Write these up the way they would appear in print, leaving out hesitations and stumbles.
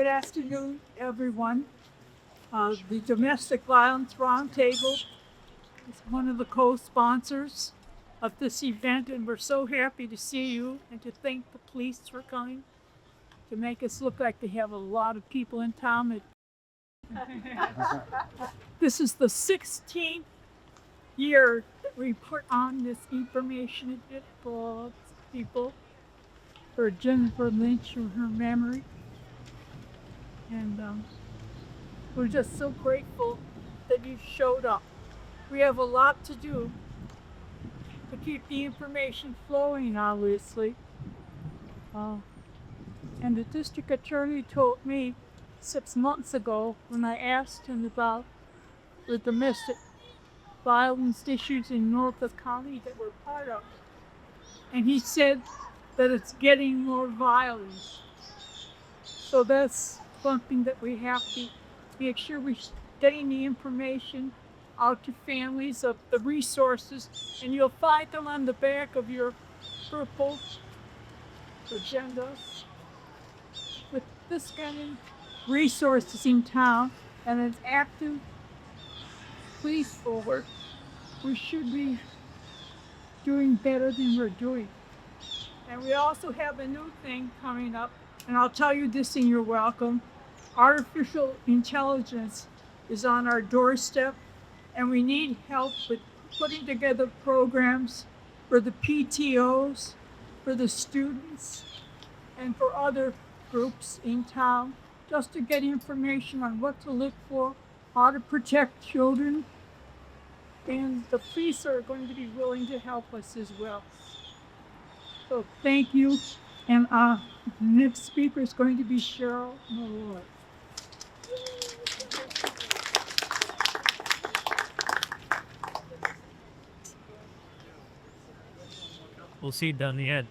Good afternoon, everyone. The Domestic Violence Roundtable is one of the co-sponsors of this event, and we're so happy to see you and to thank the police for coming to make us look like they have a lot of people in town. This is the 16th year that we put on this information event for people for Jennifer Lynch in her memory. And we're just so grateful that you showed up. We have a lot to do to keep the information flowing, obviously. And the district attorney told me 6 months ago when I asked him about the domestic violence issues in Norfolk County that we're part of. And he said that it's getting more violent. So that's something that we have to make sure we're getting the information out to families of the resources, and you'll find them on the back of your purple agendas with this kind of resources in town and an active police force. We should be doing better than we're doing. And we also have a new thing coming up, and I'll tell you this and you're welcome. Artificial intelligence is on our doorstep, and we need help with putting together programs for the PTOs, for the students, and for other groups in town, just to get information on what to look for, how to protect children, and the police are going to be willing to help us as well. So thank you, and the next speaker is going to be Cheryl Malloy. We'll see down the end.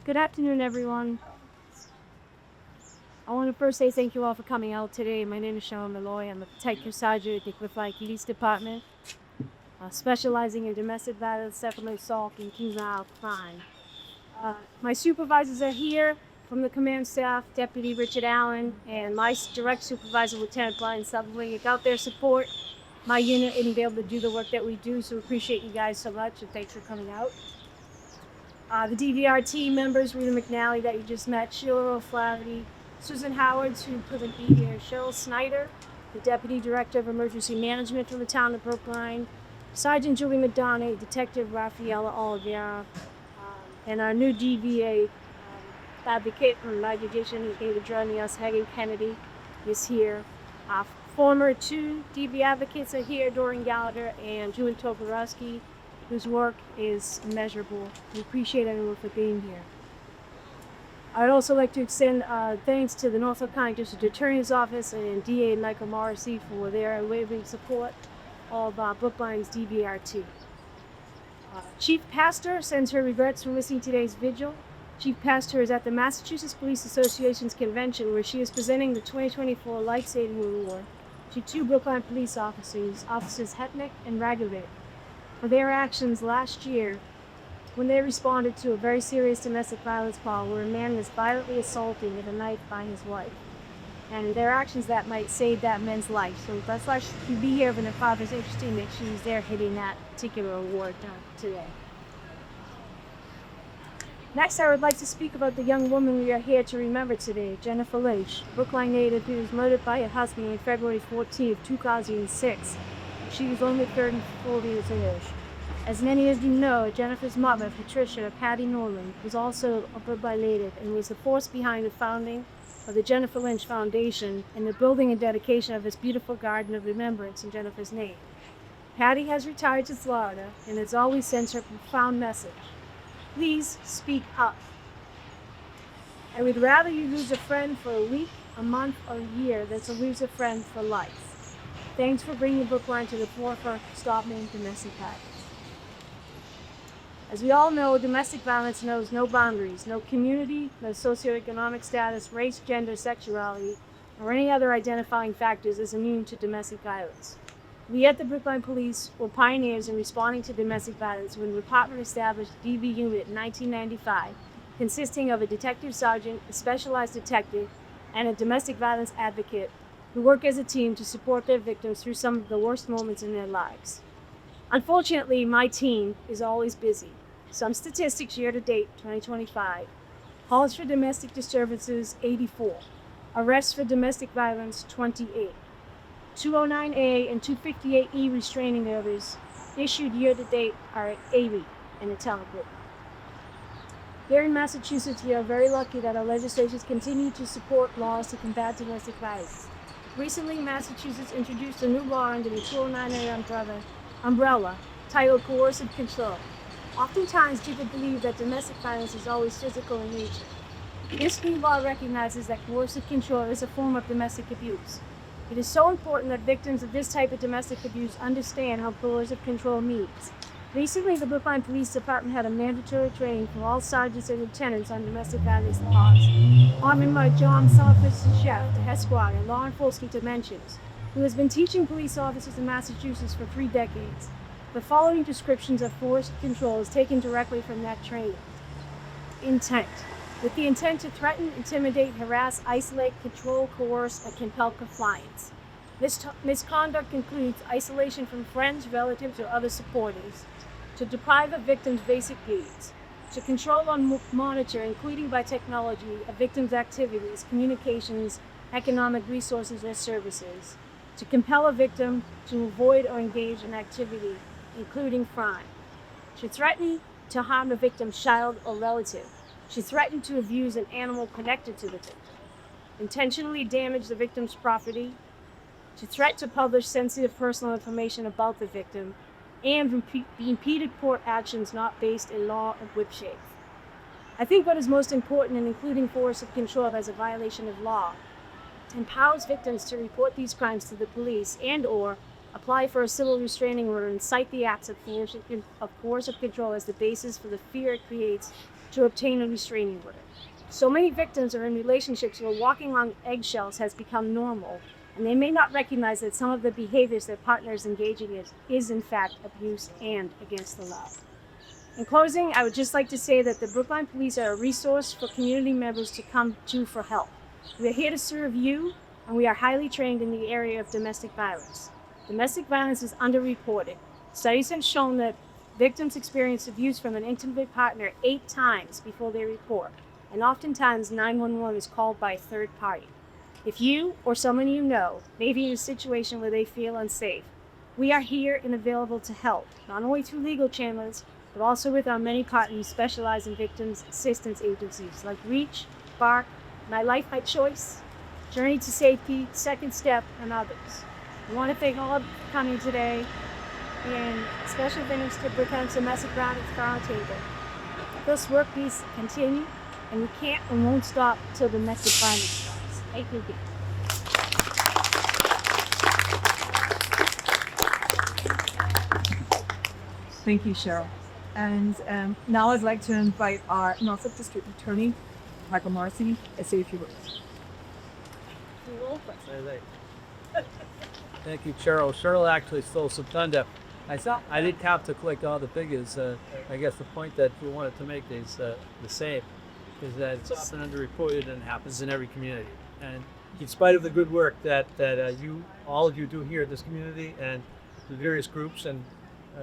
Good afternoon, everyone. I want to first say thank you all for coming out today. My name is Cheryl Malloy. I'm a detective sergeant at the Brookline Police Department, specializing in domestic violence, sexual assault, and juvenile crime. My supervisors are here from the command staff, Deputy Richard Allen, and my direct supervisor, Lieutenant Brian Sutherland. Without their support, my unit wouldn't be able to do the work that we do, so we appreciate you guys so much, and thanks for coming out. The DVR team members, Rita McNally that you just met, Sheila O'Flaherty, Susan Howard, who couldn't be here, Cheryl Snyder, the Deputy Director of Emergency Management from the Town of Brookline, Sergeant Julie McDonough, Detective Rafaela Oliveira, and our new DVA advocate from my division who came to join us, Hagen Kennedy, is here. Former 2 DV advocates are here, Doreen Gallagher and Julie Toporowski, whose work is immeasurable. We appreciate everyone for being here. I'd also like to extend thanks to the Norfolk County District Attorney's Office and DA Michael Morrissey for their unwavering support of Brookline's DVRT. Chief Pastor sends her regrets for missing today's vigil. Chief Pastor is at the Massachusetts Police Association's convention where she is presenting the 2024 Life Saving Award to 2 Brookline police officers, Officers Hetnick and Ragovic, for their actions last year when they responded to a very serious domestic violence call where a man was violently assaulted with a knife by his wife. And their actions that might save that man's life. So that's why she'd be here when her father's interesting that she's there hitting that particular award today. Next, I would like to speak about the young woman we are here to remember today, Jennifer Lynch, Brookline native who was murdered by her husband on February 14, 2006. She was only 34 years old. As many of you know, Jennifer's mother, Patricia Patty Norman, was also a Brookline native and was the force behind the founding of the Jennifer Lynch Foundation and the building and dedication of this beautiful garden of remembrance in Jennifer's name. Patty has retired to Florida and has always sent her profound message. Please speak up. I would rather you lose a friend for a week, a month, or a year than to lose a friend for life. Thanks for bringing Brookline to the forefront of stopping domestic violence. As we all know, domestic violence knows no boundaries, no community, no socioeconomic status, race, gender, sexuality, or any other identifying factors is immune to domestic violence. We at the Brookline Police were pioneers in responding to domestic violence when the department established DV unit in 1995, consisting of a detective sergeant, a specialized detective, and a domestic violence advocate who work as a team to support their victims through some of the worst moments in their lives. Unfortunately, my team is always busy. Some statistics year to date, 2025. Calls for domestic disturbances, 84. Arrests for domestic violence, 28. 209A and 258E restraining orders issued year to date are 80 in the town of Brookline. Here in Massachusetts, we are very lucky that our legislatures continue to support laws to combat domestic violence. Recently, Massachusetts introduced a new law under the 209A umbrella titled Coercive Control. Oftentimes, people believe that domestic violence is always physical in nature. This new law recognizes that coercive control is a form of domestic abuse. It is so important that victims of this type of domestic abuse understand how coercive control means. Recently, the Brookline Police Department had a mandatory training for all sergeants and lieutenants on domestic violence laws. Armin John Summerfist Chef, the head squad in law enforcement dimensions, who has been teaching police officers in Massachusetts for 3 decades. The following descriptions of coercive control is taken directly from that training. Intent. With the intent to threaten, intimidate, harass, isolate, control, coerce, or compel compliance. This misconduct includes isolation from friends, relatives, or other supporters, to deprive a victim's basic needs, to control or monitor, including by technology, a victim's activities, communications, economic resources, or services, to compel a victim to avoid or engage in activity, including crime, to threaten to harm a victim's child or relative, to threaten to abuse an animal connected to the victim, intentionally damage the victim's property, to threat to publish sensitive personal information about the victim, and impeded court actions not based in law and whip shape. I think what is most important in including coercive control as a violation of law empowers victims to report these crimes to the police and/or apply for a civil restraining order and cite the acts of coercive control as the basis for the fear it creates to obtain a restraining order. So many victims are in relationships where walking on eggshells has become normal, and they may not recognize that some of the behaviors their partner is engaging in is in fact abuse and against the law. In closing, I would just like to say that the Brookline Police are a resource for community members to come to for help. We are here to serve you, and we are highly trained in the area of domestic violence. Domestic violence is underreported. Studies have shown that victims experience abuse from an intimate partner 8 times before they report, and oftentimes 911 is called by a third party. If you or someone you know may be in a situation where they feel unsafe, we are here and available to help, not only through legal channels, but also with our many partners who specialize in victims assistance agencies like REACH, BARC, My Life, My Choice, Journey to Safety, Second Step, and others. I want to thank all of you for coming today, and special thanks to Brookline Domestic Violence Roundtable. This work needs to continue, and we can't and won't stop until domestic violence stops. Thank you again. Thank you, Cheryl. And now I'd like to invite our Norfolk District Attorney, Michael Marcy, to say a few words. Thank you, Cheryl. Cheryl actually stole some thunder. I didn't have to click all the figures. I guess the point that we wanted to make is the same, is that it's often underreported and happens in every community. And in spite of the good work that all of you do here in this community and the various groups, and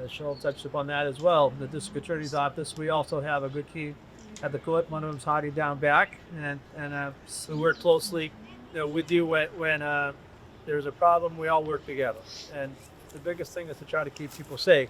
Cheryl touched upon that as well, the District Attorney's Office, we also have a good team at the court. One of them's hiding down back, and we work closely with you when there's a problem. We all work together, and the biggest thing is to try to keep people safe.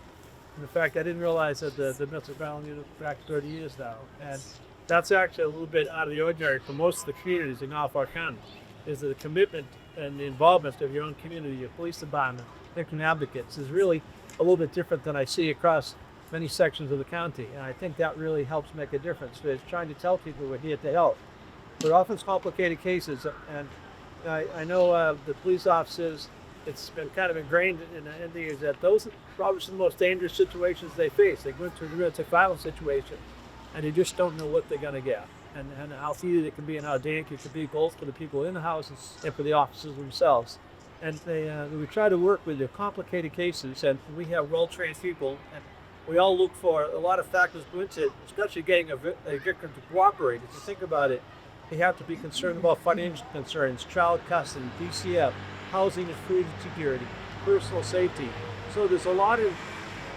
And in fact, I didn't realize that the domestic violence unit is back 30 years now, and that's actually a little bit out of the ordinary for most of the communities in Norfolk County, is the commitment and the involvement of your own community, your police department, victim advocates is really a little bit different than I see across many sections of the county. And I think that really helps make a difference. It's trying to tell people we're here to help. But often it's complicated cases, and I know the police officers, it's been kind of ingrained in the is that those are probably some of the most dangerous situations they face. They go into a domestic violence situation, and they just don't know what they're going to get, and how heated it can be and how dangerous it can be, both for the people in the houses and for the officers themselves. and we try to work with the complicated cases, and we have well-trained people, and we all look for a lot of factors go into it, especially getting a victim to cooperate. If you think about it, they have to be concerned about financial concerns, child custody, DCF, housing and food security, personal safety. So there's a lot of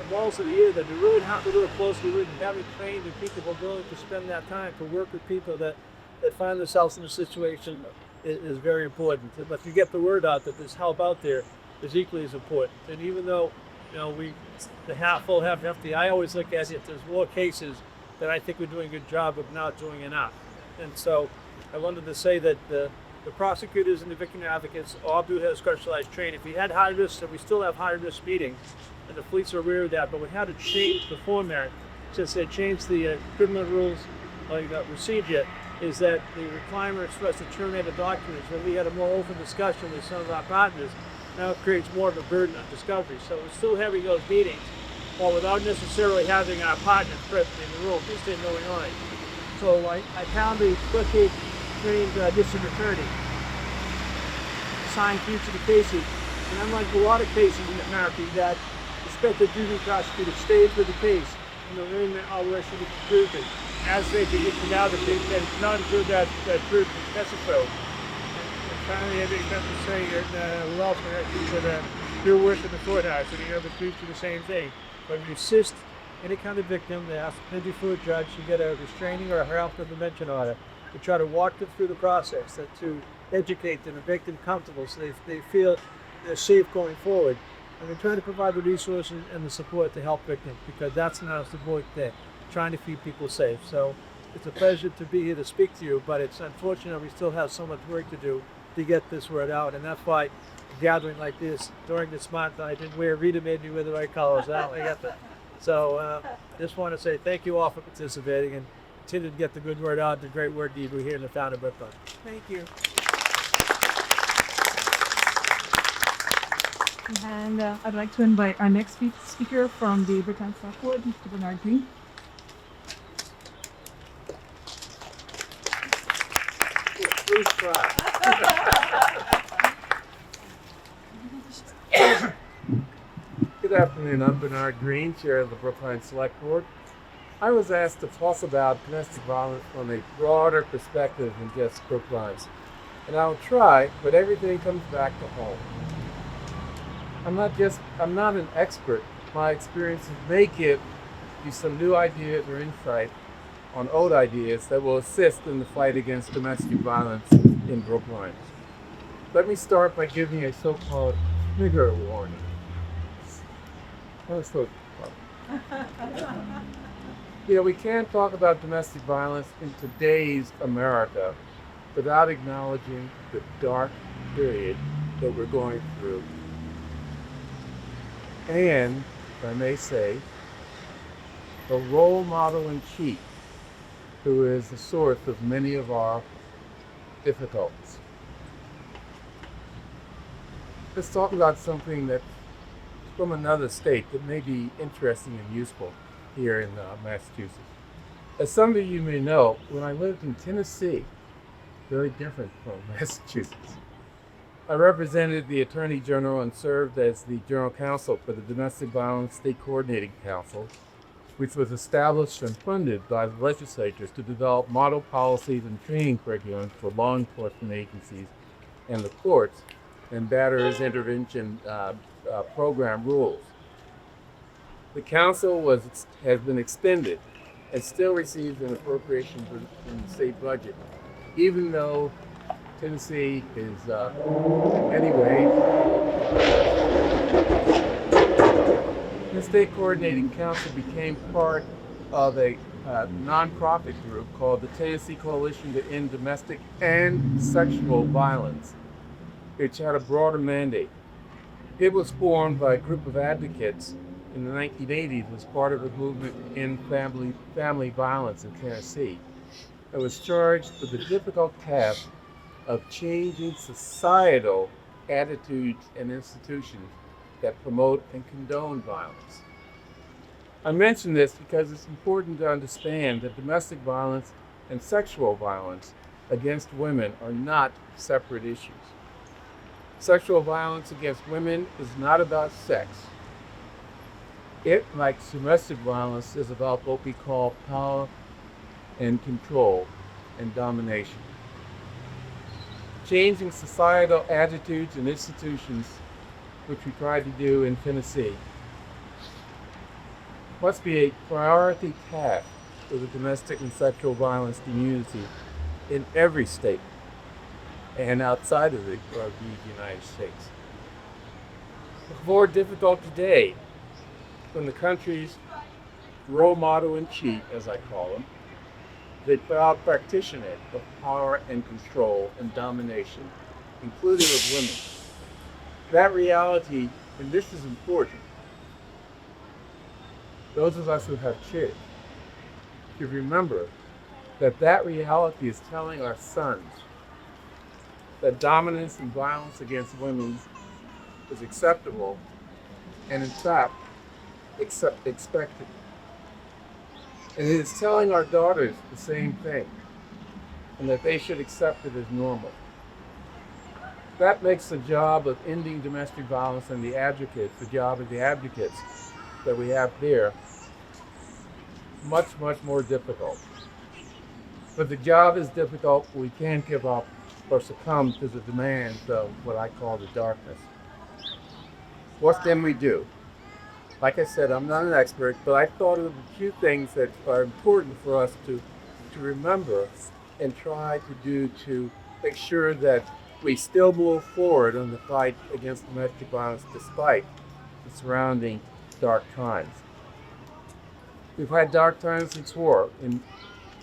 balls in the air that we really have to work closely with, and having trained and people who are willing to spend that time to work with people that find themselves in a situation is very important. But to get the word out that there's help out there is equally as important. And even though, the half full, half empty, I always look at it, there's more cases that I think we're doing a good job of not doing enough. And so I wanted to say that the prosecutors and the victim advocates all do have specialized training. If we had high risk, and we still have high risk meetings, and the police are aware of that, but we had to change the format since they changed the criminal rules procedure, is that the requirement for us to terminate the documents, and we had a more open discussion with some of our partners. Now it creates more of a burden on discovery. So we're still having those meetings, but without necessarily having our partners present in the room, just in knowing on it. So I found the quickly trained district attorney assigned to each of the cases. And unlike a lot of cases in America, that the special duty prosecutor stays with the case and the arraignment all the way to the conclusion. As they begin to navigate, and not until that truth is specified. And finally, I think that's to say that your work in the courthouse, and the other truth to the same thing. When you assist any kind of victim, they ask to before a judge, you get a restraining or a health or prevention order. To try to walk them through the process, to educate them and make them comfortable so they feel they're safe going forward. And we try to provide the resources and the support to help victims, because that's not the voice there, trying to keep people safe. So it's a pleasure to be here to speak to you, but it's unfortunate we still have so much work to do to get this word out. And that's why a gathering like this during this month, I didn't wear, Rita made me wear the right colors. So just want to say thank you all for participating, and continue to get the good word out, the great work you do here in the town of Brookline. Thank you. And I'd like to invite our next speaker from the Brookline Select Board, Mr. Bernard Green. Good afternoon. I'm Bernard Green, Chair of the Brookline Select Board. I was asked to talk about domestic violence from a broader perspective than just Brookline's. And I'll try, but everything comes back to home. I'm not an expert. My experiences may give you some new ideas or insight on old ideas that will assist in the fight against domestic violence in Brookline. Let me start by giving a so-called trigger warning. We can't talk about domestic violence in today's America without acknowledging the dark period that we're going through. And, if I may say, the role model in chief, who is the source of many of our difficulties. Let's talk about something that's from another state that may be interesting and useful here in Massachusetts. As some of you may know, when I lived in Tennessee, very different from Massachusetts, I represented the Attorney General and served as the General Counsel for the Domestic Violence State Coordinating Council, which was established and funded by the legislatures to develop model policies and training curriculums for law enforcement agencies and the courts and batterers intervention program rules. The council has been extended and still receives an appropriation from the state budget, even though Tennessee is, anyway. The State Coordinating Council became part of a nonprofit group called the Tennessee Coalition to End Domestic and Sexual Violence, which had a broader mandate. It was formed by a group of advocates in the 1980s as part of a movement in family violence in Tennessee. It was charged with the difficult task of changing societal attitudes and institutions that promote and condone violence. I mention this because it's important to understand that domestic violence and sexual violence against women are not separate issues. Sexual violence against women is not about sex. It, like domestic violence, is about what we call power and control and domination. Changing societal attitudes and institutions, which we tried to do in Tennessee, must be a priority task for the domestic and sexual violence community in every state and outside of the United States. It's more difficult today when the country's role model in chief, as I call him, the proud practitioner of power and control and domination, including of women. That reality, and this is important, those of us who have kids should remember that that reality is telling our sons that dominance and violence against women is acceptable and in fact expected. And it is telling our daughters the same thing, and that they should accept it as normal. That makes the job of ending domestic violence and the advocates, the job of the advocates that we have there, much, much more difficult. But the job is difficult. We can't give up or succumb to the demands of what I call the darkness. What then we do? Like I said, I'm not an expert, but I thought of a few things that are important for us to remember and try to do to make sure that we still move forward on the fight against domestic violence despite the surrounding dark times. We've had dark times before in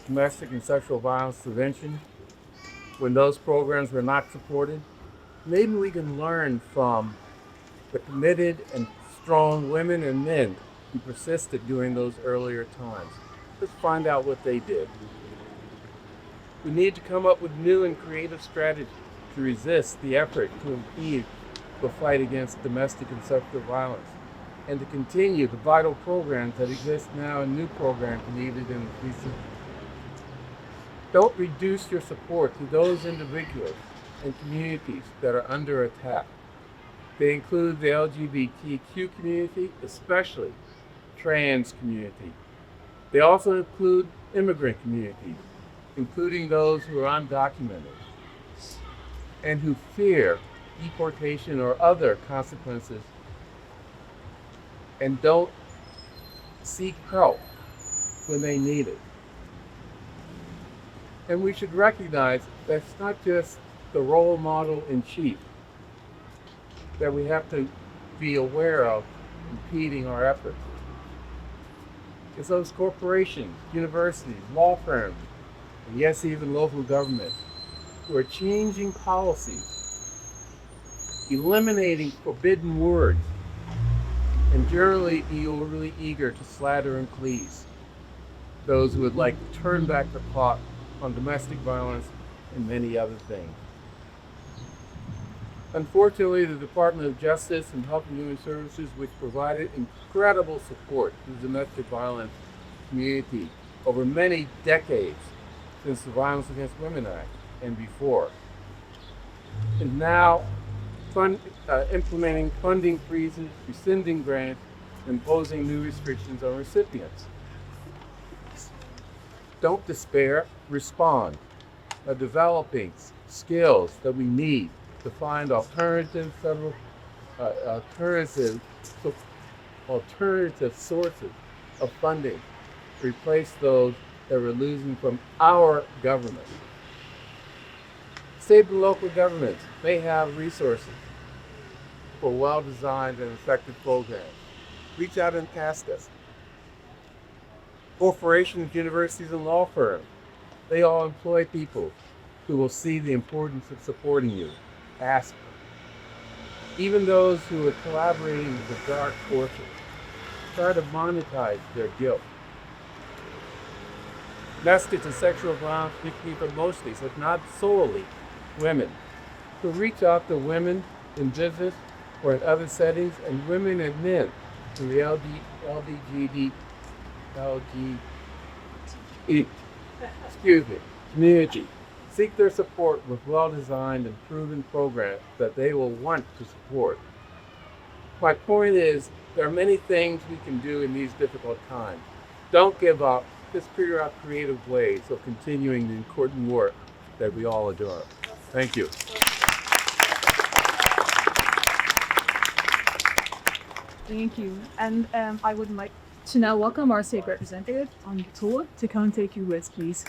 domestic and sexual violence prevention when those programs were not supported. Maybe we can learn from the committed and strong women and men who persisted during those earlier times. Let's find out what they did. We need to come up with new and creative strategies to resist the effort to impede the fight against domestic and sexual violence, and to continue the vital programs that exist now and new programs needed in the future. Don't reduce your support to those individuals and communities that are under attack. They include the LGBTQ community, especially trans community. They also include immigrant communities, including those who are undocumented and who fear deportation or other consequences and don't seek help when they need it. And we should recognize that's not just the role model in chief that we have to be aware of impeding our efforts. It's those corporations, universities, law firms, and yes, even local governments who are changing policies, eliminating forbidden words, and generally be overly eager to slander and please those who would like to turn back the clock on domestic violence and many other things. Unfortunately, the Department of Justice and Health and Human Services, which provided incredible support to the domestic violence community over many decades since the Violence Against Women Act and before, is now implementing funding freezes, rescinding grants, imposing new restrictions on recipients. Don't despair, respond by developing skills that we need to find alternative sources of funding to replace those that we're losing from our government. State and local governments may have resources for well-designed and effective programs. Reach out and ask us. Corporations, universities, and law firms, they all employ people who will see the importance of supporting you. Ask them. Even those who are collaborating with the dark forces, try to monetize their guilt. Domestic and sexual violence victims are mostly, but not solely, women. So reach out to women in business or in other settings, and women and men in the community. Seek their support with well-designed and proven programs that they will want to support. My point is, there are many things we can do in these difficult times. Don't give up. Just figure out creative ways of continuing the important work that we all adore. Thank you. Thank you. And I would like to now welcome our state representative on the tour to come and take your words, please.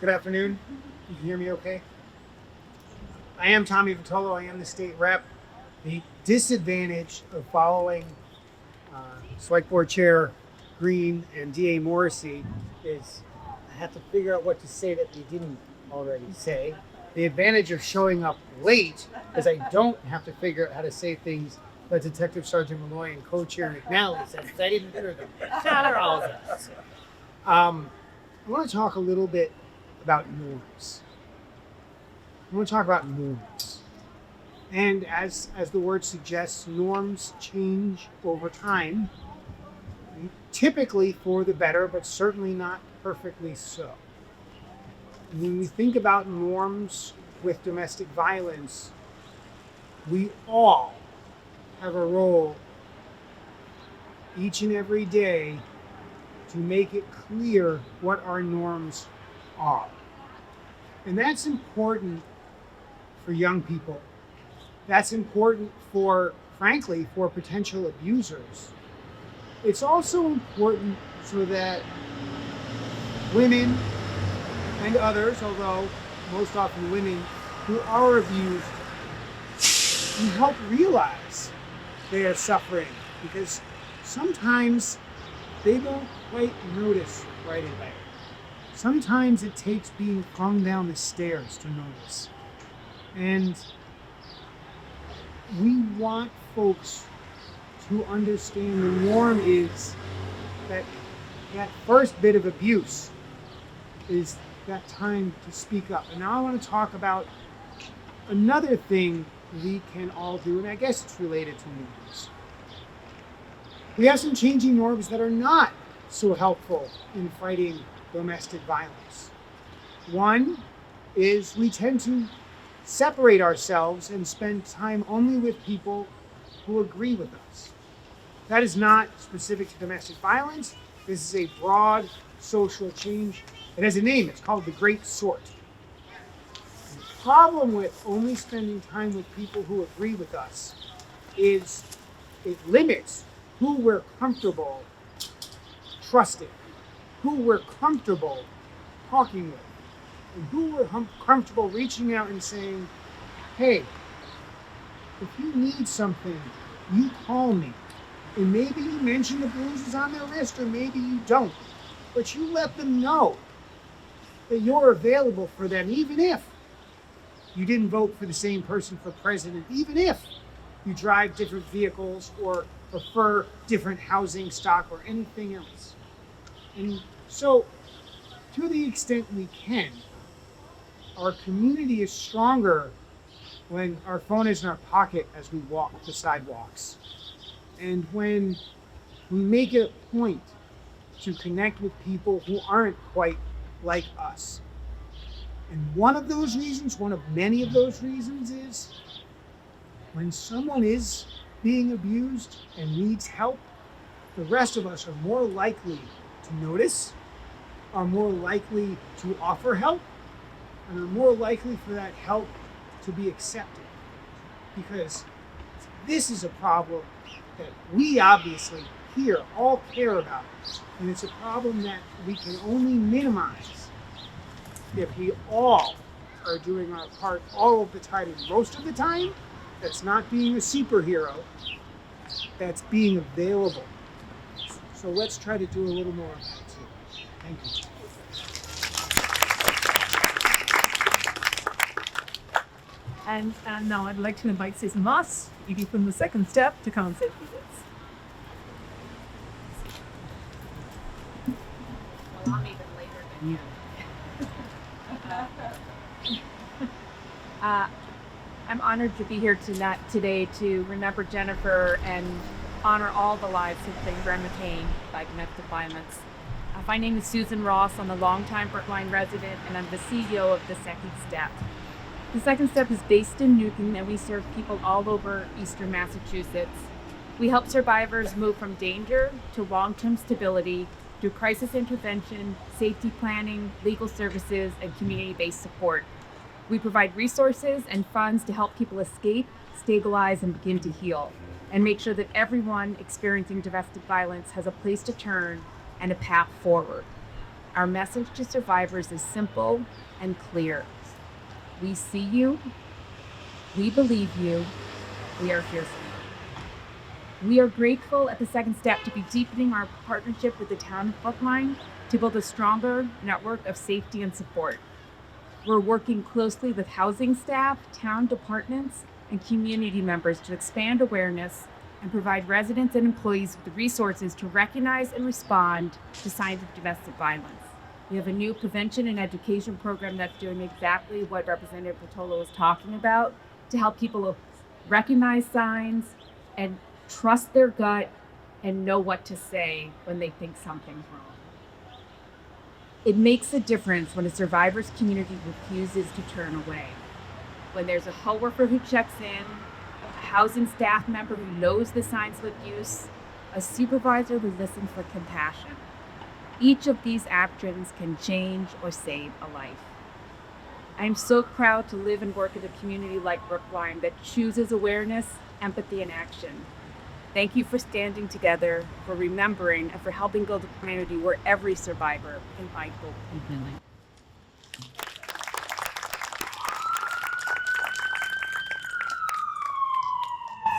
Good afternoon. You can hear me okay? I am Tommy Vitolo. I am the state rep. The disadvantage of following Select Board Chair Green and DA Morrissey is I have to figure out what to say that they didn't already say. The advantage of showing up late is I don't have to figure out how to say things that Detective Sergeant Malloy and Co-Chair McNally said, because I didn't hear them. I want to talk a little bit about norms. I want to talk about norms. And as the word suggests, norms change over time, typically for the better, but certainly not perfectly so. When we think about norms with domestic violence, we all have a role each and every day to make it clear what our norms are. And that's important for young people. That's important for, frankly, for potential abusers. It's also important so that women and others, although most often women who are abused, can help realize they are suffering, because sometimes they don't quite notice right away. Sometimes it takes being flung down the stairs to notice. And we want folks to understand the norm is that that first bit of abuse is that time to speak up. And now I want to talk about another thing we can all do, and I guess it's related to norms. We have some changing norms that are not so helpful in fighting domestic violence. One is we tend to separate ourselves and spend time only with people who agree with us. That is not specific to domestic violence. This is a broad social change. It has a name. It's called the Great Sort. The problem with only spending time with people who agree with us is it limits who we're comfortable trusting, who we're comfortable talking with, and who we're comfortable reaching out and saying, hey, if you need something, you call me. And maybe you mention the bruises on their wrist, or maybe you don't. But you let them know that you're available for them, even if you didn't vote for the same person for president, even if you drive different vehicles or prefer different housing stock or anything else. And so, to the extent we can, our community is stronger when our phone is in our pocket as we walk the sidewalks. And when we make it a point to connect with people who aren't quite like us. And one of those reasons, one of many of those reasons, is when someone is being abused and needs help, the rest of us are more likely to notice, are more likely to offer help, and are more likely for that help to be accepted. Because this is a problem that we obviously here all care about. And it's a problem that we can only minimize if we all are doing our part all of the time. And most of the time, that's not being a superhero, that's being available. So let's try to do a little more of that too. Thank you. And now I'd like to invite Susan Moss, ED from the second step, to come and say a few words. Well, I'm even later than you. I'm honored to be here today to remember Jennifer and honor all the lives that have been retained by domestic violence. My name is Susan Ross. I'm a longtime Brookline resident, and I'm the CEO of The Second Step. The Second Step is based in Newton, and we serve people all over eastern Massachusetts. We help survivors move from danger to long-term stability through crisis intervention, safety planning, legal services, and community-based support. We provide resources and funds to help people escape, stabilize, and begin to heal, and make sure that everyone experiencing domestic violence has a place to turn and a path forward. Our message to survivors is simple and clear. We see you, we believe you, we are here for you. We are grateful at The Second Step to be deepening our partnership with the Town of Brookline to build a stronger network of safety and support. We're working closely with housing staff, town departments, and community members to expand awareness and provide residents and employees with the resources to recognize and respond to signs of domestic violence. We have a new prevention and education program that's doing exactly what Representative Portola was talking about, to help people recognize signs and trust their gut and know what to say when they think something's wrong. It makes a difference when a survivor's community refuses to turn away. When there's a coworker who checks in, a housing staff member who knows the signs of abuse, a supervisor who listens with compassion. Each of these actions can change or save a life. I'm so proud to live and work in a community like Brookline that chooses awareness, empathy, and action. Thank you for standing together, for remembering, and for helping build a community where every survivor can find hope and healing.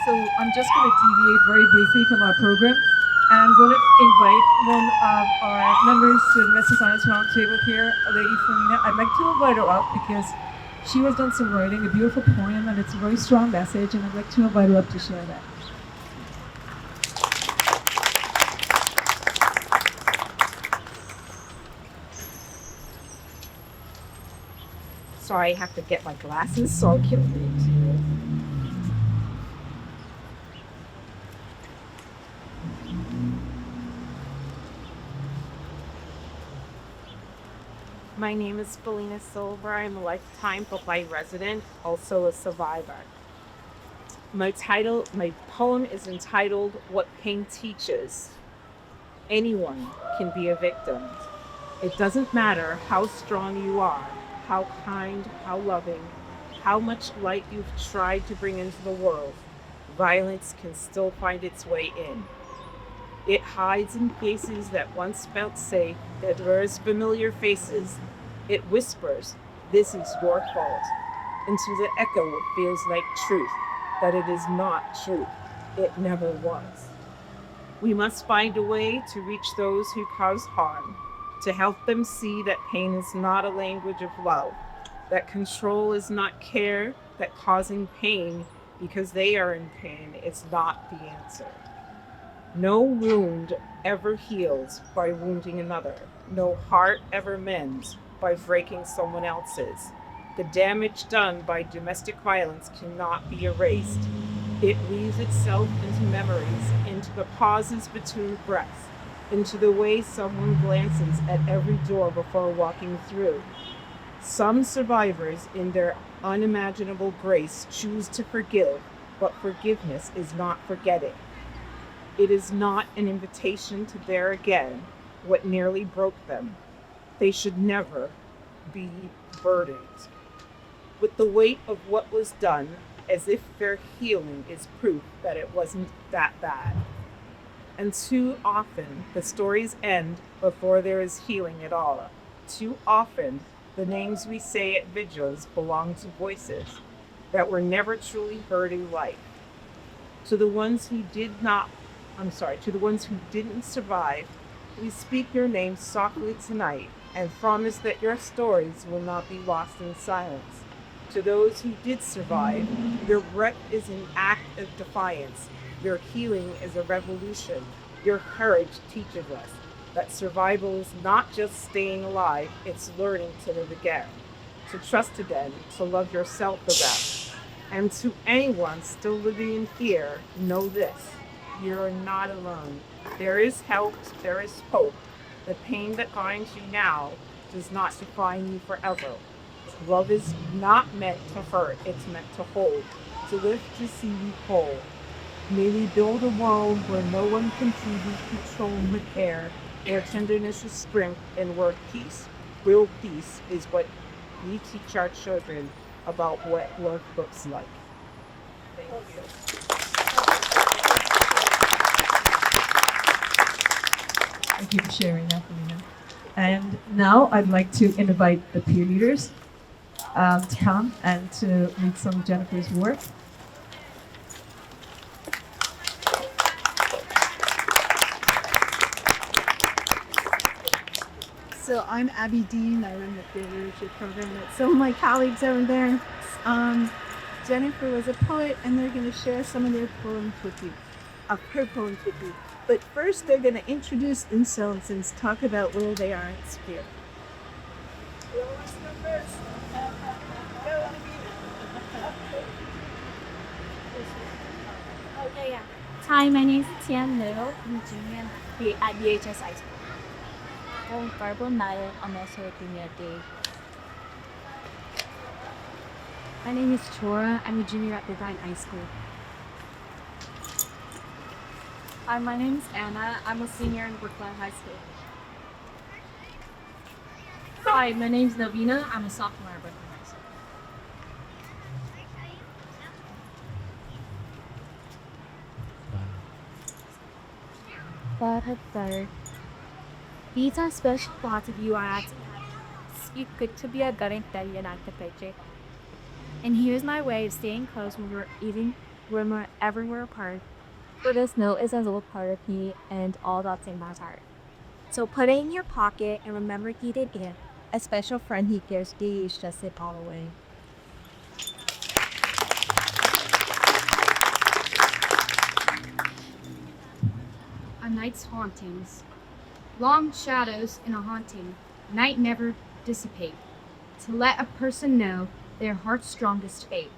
So I'm just going to deviate very briefly from our program, and I'm going to invite one of our members to the Domestic Violence Roundtable here, a lady Felina. I'd like to invite her up because she has done some writing, a beautiful poem, and it's a very strong message, and I'd like to invite her up to share that. Sorry, I have to get my glasses so I can read to you. My name is Felina Silver. I'm a lifetime Brookline resident, also a survivor. My poem is entitled What Pain Teaches. Anyone can be a victim. It doesn't matter how strong you are, how kind, how loving, how much light you've tried to bring into the world, violence can still find its way in. It hides in places that once felt safe, that were as familiar faces. It whispers, this is your fault, into the echo it feels like truth, that it is not truth. It never was. We must find a way to reach those who cause harm, to help them see that pain is not a language of love, that control is not care, that causing pain because they are in pain is not the answer. No wound ever heals by wounding another. No heart ever mends by breaking someone else's. The damage done by domestic violence cannot be erased. It weaves itself into memories, into the pauses between breaths, into the way someone glances at every door before walking through. Some survivors, in their unimaginable grace, choose to forgive, but forgiveness is not forgetting. It is not an invitation to bear again what nearly broke them. They should never be burdened with the weight of what was done, as if their healing is proof that it wasn't that bad. And too often, the stories end before there is healing at all. Too often, the names we say at vigils belong to voices that were never truly heard in life. To the ones who didn't survive, we speak your names softly tonight and promise that your stories will not be lost in silence. To those who did survive, your breath is an act of defiance. Your healing is a revolution. Your courage teaches us that survival is not just staying alive, it's learning to live again. to trust again, to love yourself the best. And to anyone still living in fear, know this: you're not alone. There is help, there is hope. The pain that binds you now does not define you forever. Love is not meant to hurt, it's meant to hold, to lift, to see you whole. May we build a world where no one can truly control with care, where tenderness is strength and where peace, real peace, is what we teach our children about what love looks like. Thank you. Thank you for sharing that, Felina. And now I'd like to invite the peer leaders to come and to read some of Jennifer's work. So I'm Abby Dean. I run the peer leadership program with some of my colleagues over there. Jennifer was a poet, and they're going to share some of their poems with you, of her poems with you. But first, they're going to introduce themselves and talk about where they are in spirit. Who wants to go first? Go, Okay, yeah. Hi, my name is Tian Liu. I'm a junior at VHS High School. I'm Barbara Naya. I'm also a junior at DA. My name is Chora. I'm a junior at Brookline High School. Hi, my name is Anna. I'm a senior in Brookline High School. Hi, my name is Navina. I'm a sophomore at Brookline High School. Sir. These are special parts of you are acting. You could to be a garant that you're not the picture. And here's my way of staying close when we're eating, whenever we're apart. For this note is a little part of me and all that's in my heart. So put it in your pocket and remember he did it. A special friend he cares days just sit all away. A night's hauntings. Long shadows in a haunting. Night never dissipate. To let a person know their heart's strongest fate.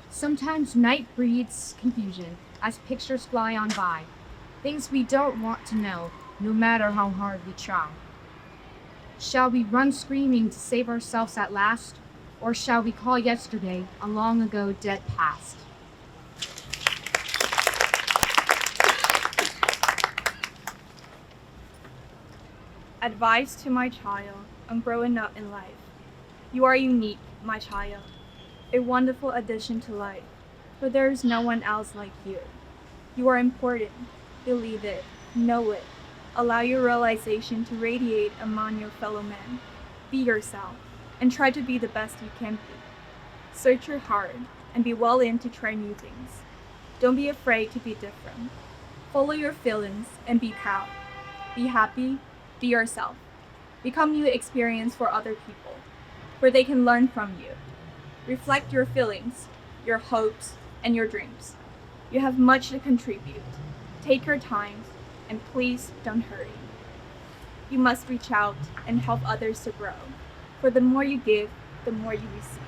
Sometimes night breeds confusion as pictures fly on by. Things we don't want to know, no matter how hard we try. Shall we run screaming to save ourselves at last? Or shall we call yesterday a long ago dead past? Advice to my child on growing up in life. You are unique, my child, a wonderful addition to life, for there is no one else like you. You are important. Believe it. Know it. Allow your realization to radiate among your fellow men. Be yourself, and try to be the best you can be. Search your heart, and be willing to try new things. Don't be afraid to be different. Follow your feelings, and be proud. Be happy. Be yourself. Become new experience for other people, where they can learn from you. Reflect your feelings, your hopes, and your dreams. You have much to contribute. Take your time, and please don't hurry. You must reach out and help others to grow, for the more you give, the more you receive.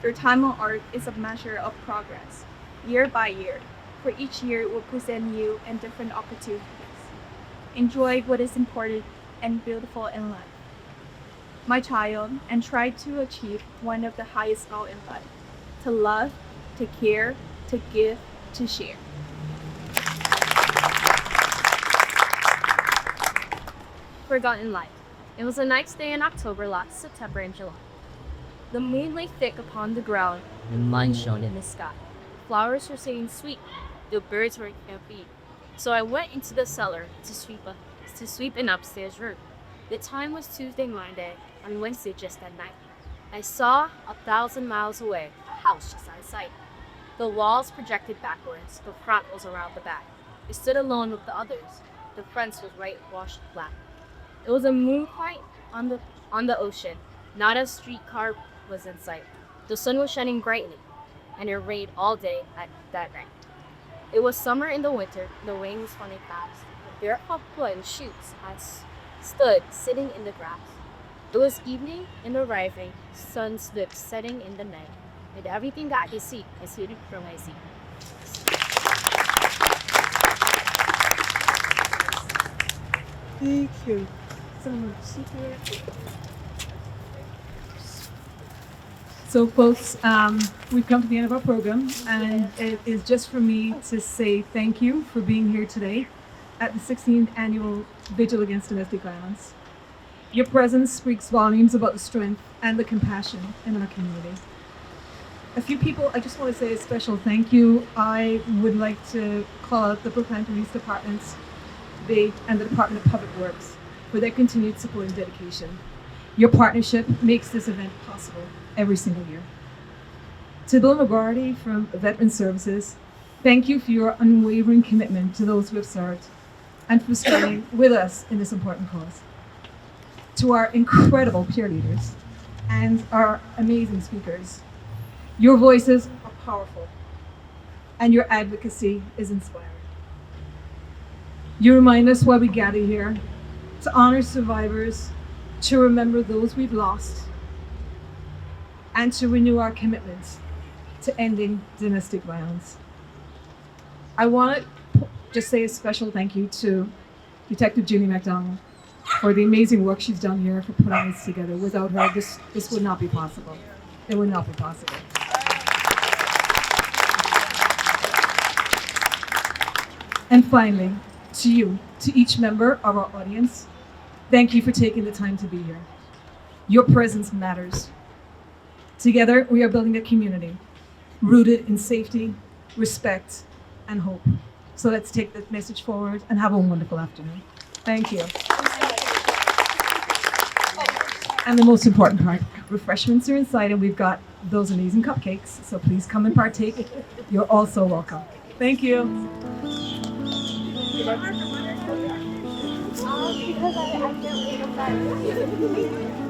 Your time on earth is a measure of progress, year by year, for each year will present you and different opportunities. Enjoy what is important and beautiful in life, my child, and try to achieve one of the highest goals in life: to love, to care, to give, to share. Forgotten life. It was a nice day in October, last September and July. The moon lay thick upon the ground, and light shone in the sky. Flowers were singing sweet, the birds were happy. So I went into the cellar to sweep an upstairs room. The time was Tuesday Monday, on Wednesday just at night. I saw 1,000 miles away, a house just out of sight. The walls projected backwards, the front was around the back. It stood alone with the others. The front was whitewashed black. It was a moonlight on the ocean. Not a streetcar was in sight. The sun was shining brightly, and it rained all day at that night. It was summer in the winter. The rain was falling fast. A barefoot foot in shoes. I stood sitting in the grass. It was evening and arriving, sun slipped setting in the night. With everything got his seat, I suited from my seat. Thank you so much. So, folks, we've come to the end of our program, and it is just for me to say thank you for being here today at the 16th Annual Vigil Against Domestic Violence. Your presence speaks volumes about the strength and the compassion in our community. A few people, I just want to say a special thank you. I would like to call out the Brookline Police Departments, and the Department of Public Works for their continued support and dedication. Your partnership makes this event possible every single year. To Bill McGarty from Veteran Services, thank you for your unwavering commitment to those who have served and for standing with us in this important cause. To our incredible peer leaders and our amazing speakers, your voices are powerful and your advocacy is inspiring. You remind us why we gather here, to honor survivors, to remember those we've lost, and to renew our commitments to ending domestic violence. I want to just say a special thank you to Detective Julie McDonald for the amazing work she's done here for putting this together. Without her, this would not be possible. It would not be possible. And finally, to you, to each member of our audience, thank you for taking the time to be here. Your presence matters. Together, we are building a community rooted in safety, respect, and hope. So let's take that message forward and have a wonderful afternoon. Thank you. And the most important part, refreshments are inside and we've got those amazing cupcakes. So please come and partake. You're all so welcome. Thank you. Because I can't wait to